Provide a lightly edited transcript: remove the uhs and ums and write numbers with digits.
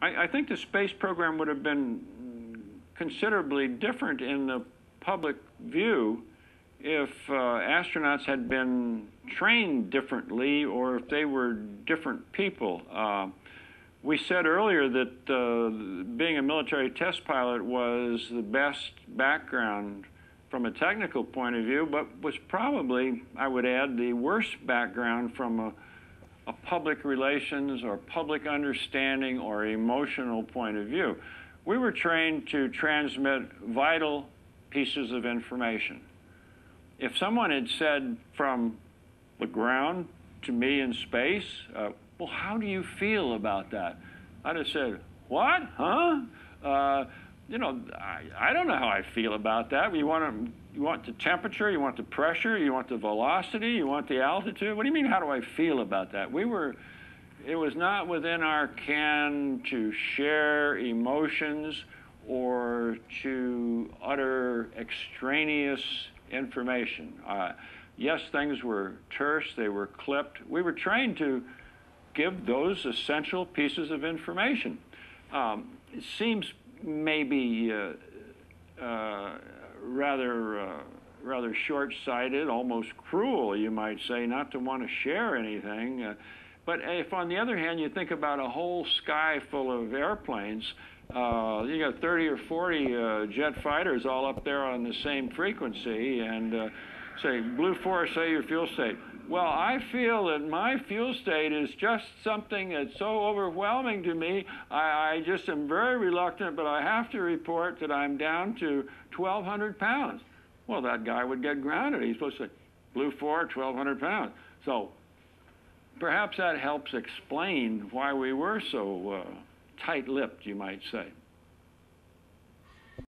I think the space program would have been considerably different in the public view if astronauts had been trained differently or if they were different people. We said earlier that being a military test pilot was the best background from a technical point of view, but was probably, I would add, the worst background from a public relations or public understanding or emotional point of view. We were trained to transmit vital pieces of information. If someone had said from the ground to me in space, well, how do you feel about that? I'd have said, what? Huh? You know, I don't know how I feel about that. You want the temperature, you want the pressure, you want the velocity, you want the altitude. What do you mean, how do I feel about that? It was not within our ken to share emotions or to utter extraneous information. Yes, things were terse, they were clipped. We were trained to give those essential pieces of information. It seems maybe rather short-sighted, almost cruel, you might say, not to want to share anything. But if, on the other hand, you think about a whole sky full of airplanes, you got 30 or 40 jet fighters all up there on the same frequency, and say, Blue 4, say your fuel state. Well, I feel that my fuel state is just something that's so overwhelming to me, I just am very reluctant, but I have to report that I'm down to 1,200 pounds. Well, that guy would get grounded. He's supposed to say, Blue 4, 1,200 pounds. So perhaps that helps explain why we were so tight-lipped, you might say.